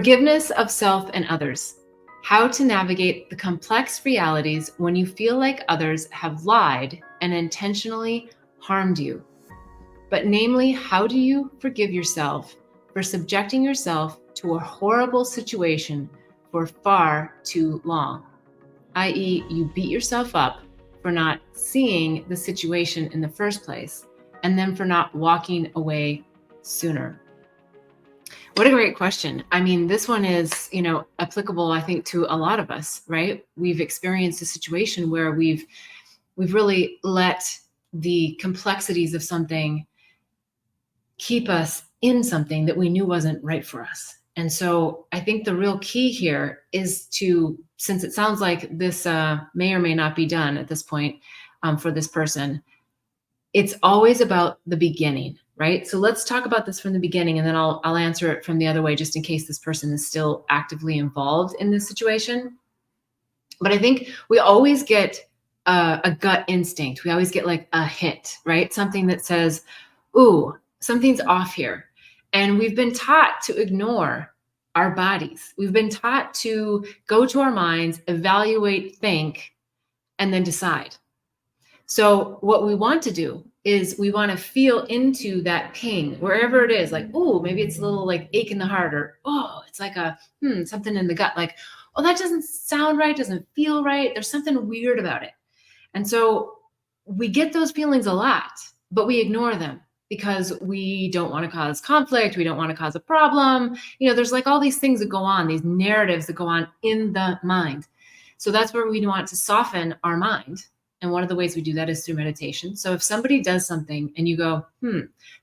Forgiveness of self and others. How to navigate the complex realities when you feel like others have lied and intentionally harmed you. But namely, how do you forgive yourself for subjecting yourself to a horrible situation for far too long? i.e., you beat yourself up for not seeing the situation in the first place, and then for not walking away sooner. What a great question. I mean, this one is, applicable, I think, to a lot of us, right? We've experienced a situation where we've really let the complexities of something keep us in something that we knew wasn't right for us. And so I think the real key here is to, since it sounds like this may or may not be done at this point for this person, it's always about the beginning, right? So let's talk about this from the beginning, and then I'll answer it from the other way, just in case this person is still actively involved in this situation. But I think we always get a gut instinct. We always get like a hit, right? Something that says, ooh, something's off here. And we've been taught to ignore our bodies. We've been taught to go to our minds, evaluate, think, and then decide. So what we want to do is we want to feel into that ping, wherever it is, like, oh, maybe it's a little like ache in the heart, or, oh, it's like a, something in the gut, like, oh, that doesn't sound right, doesn't feel right. There's something weird about it. And so we get those feelings a lot, but we ignore them because we don't want to cause conflict. We don't want to cause a problem. There's like all these things that go on, these narratives that go on in the mind. So that's where we want to soften our mind. And one of the ways we do that is through meditation. So if somebody does something and you go,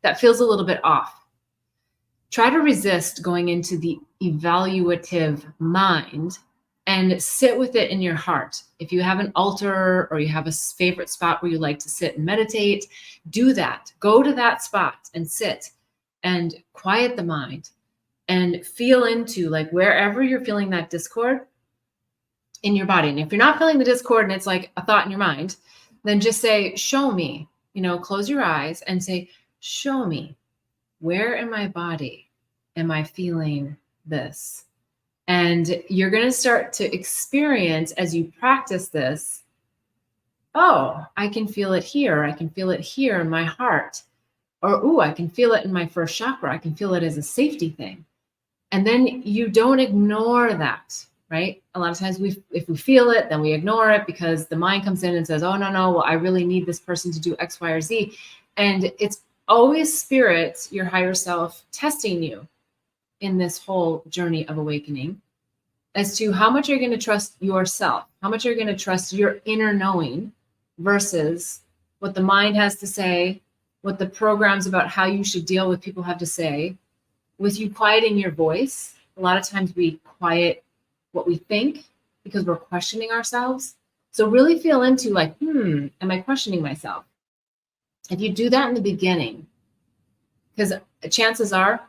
that feels a little bit off, try to resist going into the evaluative mind and sit with it in your heart. If you have an altar or you have a favorite spot where you like to sit and meditate, do that. Go to that spot and sit and quiet the mind and feel into, like, wherever you're feeling that discord in your body. And if you're not feeling the discord and it's like a thought in your mind, then just say, show me, close your eyes and say, show me, where in my body am I feeling this? And you're going to start to experience, as you practice this, oh, I can feel it here. I can feel it here in my heart. Or, ooh, I can feel it in my first chakra. I can feel it as a safety thing. And then you don't ignore that, right? A lot of times if we feel it, then we ignore it because the mind comes in and says, oh, no, well, I really need this person to do X, Y, or Z. And it's always spirit, your higher self, testing you in this whole journey of awakening as to how much you're going to trust yourself, how much you're going to trust your inner knowing versus what the mind has to say, what the programs about how you should deal with people have to say, with you quieting your voice. A lot of times we quiet what we think because we're questioning ourselves. So really feel into like, am I questioning myself? If you do that in the beginning, because chances are,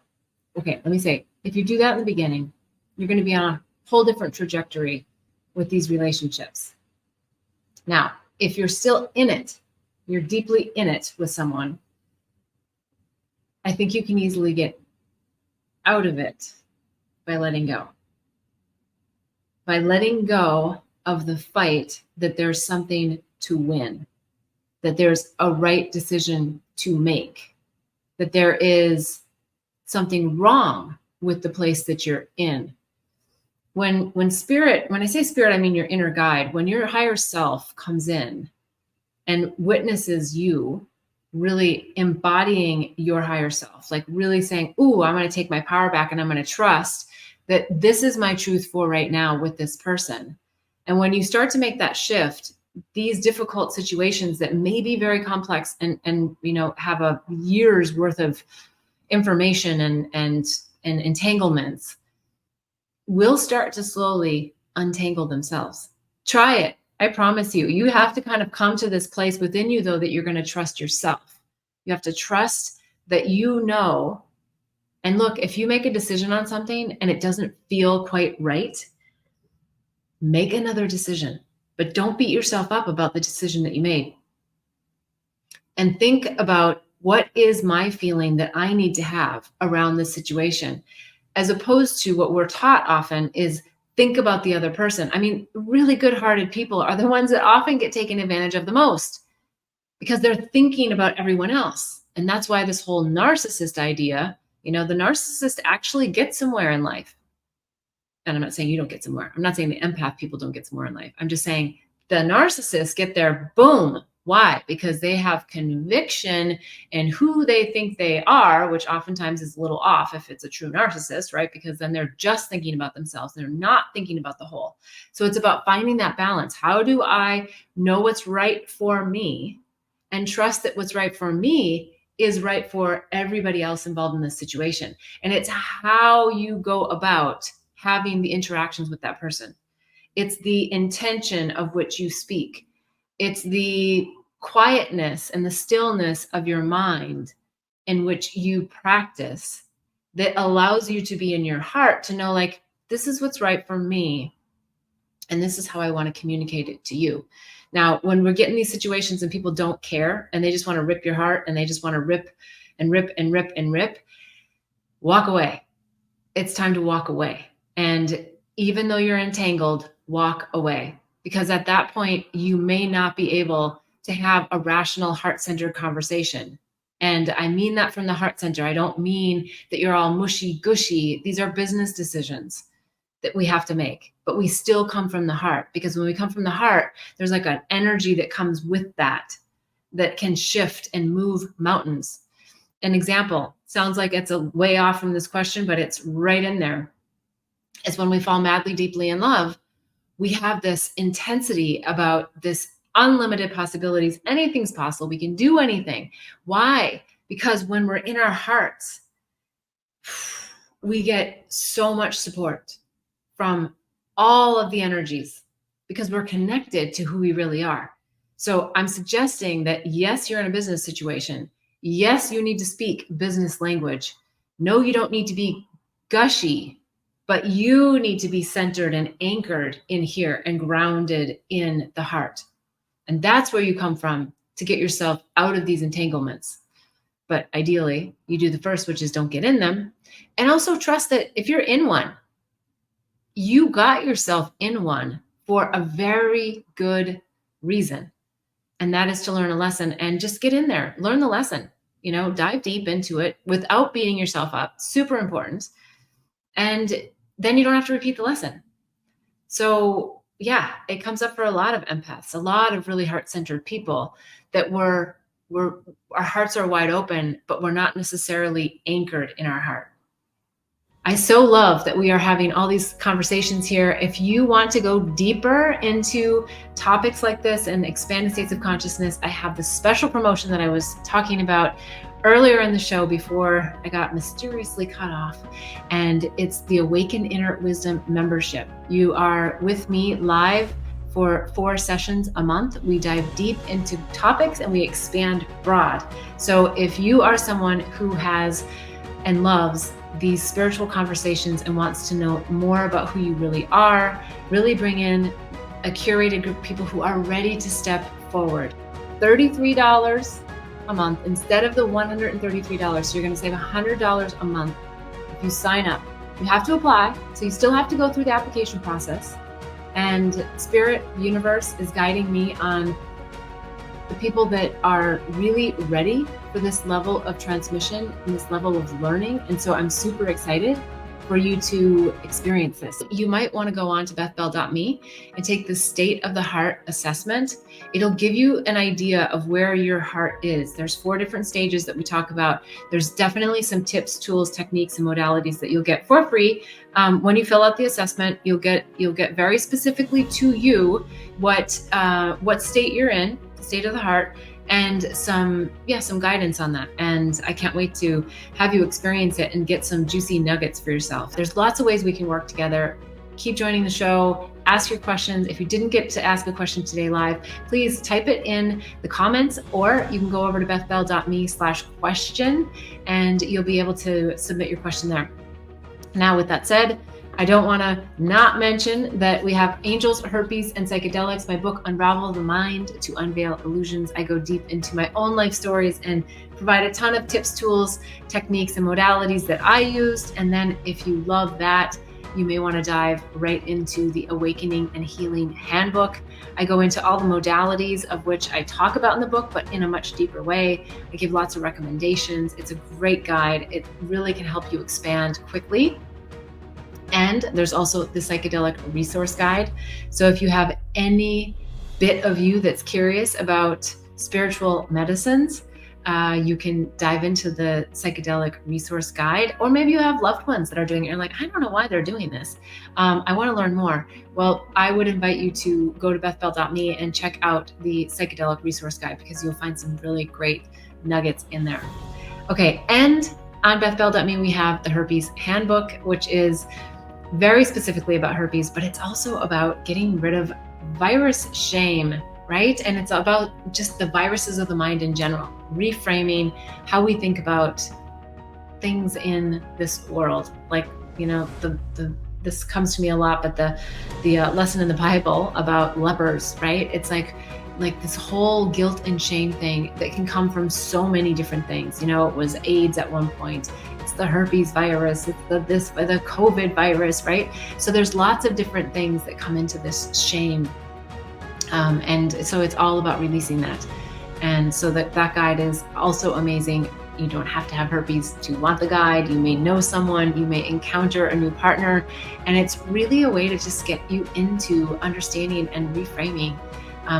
if you do that in the beginning, you're going to be on a whole different trajectory with these relationships. Now, if you're still in it, you're deeply in it with someone, I think you can easily get out of it by letting go. By letting go of the fight that there's something to win, that there's a right decision to make, that there is something wrong with the place that you're in. When I say spirit, I mean your inner guide. When your higher self comes in and witnesses you really embodying your higher self, like really saying, ooh, I'm going to take my power back and I'm going to trust that this is my truth for right now with this person. And when you start to make that shift, these difficult situations that may be very complex and have a year's worth of information and entanglements will start to slowly untangle themselves. Try it. I promise you. You have to kind of come to this place within you, though, that you're going to trust yourself. You have to trust that and look, if you make a decision on something and it doesn't feel quite right, make another decision, but don't beat yourself up about the decision that you made. And think about, what is my feeling that I need to have around this situation? as opposed to what we're taught often is think about the other person. I mean, really good-hearted people are the ones that often get taken advantage of the most because they're thinking about everyone else. And that's why this whole narcissist idea, the narcissist actually gets somewhere in life. And I'm not saying you don't get somewhere. I'm not saying the empath people don't get somewhere in life. I'm just saying the narcissists get there, boom. Why? Because they have conviction in who they think they are, which oftentimes is a little off if it's a true narcissist, right? Because then they're just thinking about themselves. They're not thinking about the whole. So it's about finding that balance. How do I know what's right for me and trust that what's right for me is right for everybody else involved in this situation? And it's how you go about having the interactions with that person. It's the intention of which you speak. It's the quietness and the stillness of your mind in which you practice that allows you to be in your heart to know, like, this is what's right for me. And this is how I want to communicate it to you. Now, when we're getting these situations and people don't care and they just want to rip your heart and they just want to rip and rip and rip and rip, walk away. It's time to walk away. And even though you're entangled, walk away. Because at that point, you may not be able to have a rational, heart-centered conversation. And I mean that from the heart center. I don't mean that you're all mushy-gushy. These are business decisions that we have to make, but we still come from the heart. Because when we come from the heart, there's like an energy that comes with that can shift and move mountains. An example, sounds like it's a way off from this question, but it's right in there. It's when we fall madly, deeply in love, we have this intensity about this unlimited possibilities. Anything's possible. We can do anything. Why? Because when we're in our hearts, we get so much support from all of the energies because we're connected to who we really are. So I'm suggesting that, yes, you're in a business situation. Yes, you need to speak business language. No, you don't need to be gushy, but you need to be centered and anchored in here and grounded in the heart. And that's where you come from to get yourself out of these entanglements. But ideally, you do the first, which is don't get in them. And also trust that if you're in one, you got yourself in one for a very good reason. And that is to learn a lesson and just get in there, learn the lesson, dive deep into it without beating yourself up. Super important. And then you don't have to repeat the lesson. So yeah, it comes up for a lot of empaths, a lot of really heart-centered people that our hearts are wide open, but we're not necessarily anchored in our heart. I so love that we are having all these conversations here. If you want to go deeper into topics like this and expanded states of consciousness, I have this special promotion that I was talking about earlier in the show before I got mysteriously cut off. And it's the Awaken Inner Wisdom membership. You are with me live for 4 sessions a month. We dive deep into topics and we expand broad. So if you are someone who has and loves these spiritual conversations and wants to know more about who you really are, really bring in a curated group of people who are ready to step forward. $33 a month instead of the $133. So you're going to save $100 a month if you sign up. You have to apply, so you still have to go through the application process. And Spirit Universe is guiding me on the people that are really ready for this level of transmission and this level of learning. And so I'm super excited for you to experience this. You might want to go on to bethbell.me and take the State of the Heart assessment. It'll give you an idea of where your heart is. There's 4 different stages that we talk about. There's definitely some tips, tools, techniques, and modalities that you'll get for free. When you fill out the assessment, you'll get very specifically to you what state you're in, the state of the heart, and some guidance on that. And I can't wait to have you experience it and get some juicy nuggets for yourself. There's lots of ways we can work together. Keep joining the show, ask your questions. If you didn't get to ask a question today live, please type it in the comments, or you can go over to bethbell.me/question and you'll be able to submit your question there. Now, with that said, I don't want to not mention that we have Angels, Herpes, and Psychedelics, my book, Unravel the Mind to Unveil Illusions. I go deep into my own life stories and provide a ton of tips, tools, techniques, and modalities that I used. And then if you love that, you may want to dive right into the Awakening and Healing Handbook. I go into all the modalities of which I talk about in the book, but in a much deeper way. I give lots of recommendations. It's a great guide. It really can help you expand quickly. And there's also the Psychedelic Resource Guide. So if you have any bit of you that's curious about spiritual medicines, you can dive into the Psychedelic Resource Guide, or maybe you have loved ones that are doing it. You're like, I don't know why they're doing this. I want to learn more. Well, I would invite you to go to bethbell.me and check out the Psychedelic Resource Guide, because you'll find some really great nuggets in there. Okay, and on bethbell.me, we have the Herpes Handbook, which is very specifically about herpes, but it's also about getting rid of virus shame, right? And it's about just the viruses of the mind in general, reframing how we think about things in this world. Like, you know, this comes to me a lot, but the lesson in the Bible about lepers, right? It's like this whole guilt and shame thing that can come from so many different things. You know, it was AIDS at one point. It's the herpes virus. It's the COVID virus, right? So there's lots of different things that come into this shame. And so it's all about releasing that. And so that guide is also amazing. You don't have to have herpes to want the guide. You may know someone, you may encounter a new partner, and it's really a way to just get you into understanding and reframing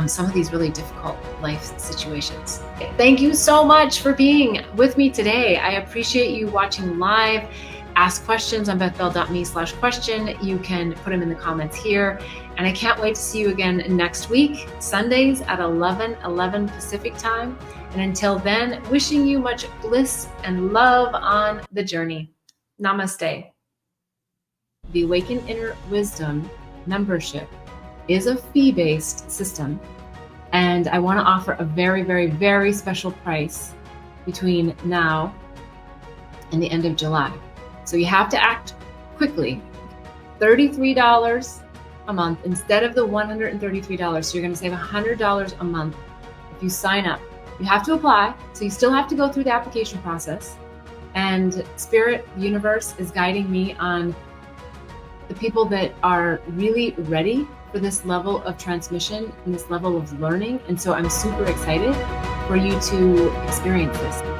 some of these really difficult life situations. Thank you so much for being with me today. I appreciate you watching live. Ask questions on bethbell.me/question. You can put them in the comments here. And I can't wait to see you again next week, Sundays at 11 Pacific time. And until then, wishing you much bliss and love on the journey. Namaste. The Awaken Inner Wisdom membership is a fee-based system. And I want to offer a very, very, very special price between now and the end of July. So you have to act quickly. $33 a month instead of the $133. So you're going to save $100 a month if you sign up. You have to apply, so you still have to go through the application process. And Spirit, the universe, is guiding me on the people that are really ready for this level of transmission and this level of learning. And so I'm super excited for you to experience this.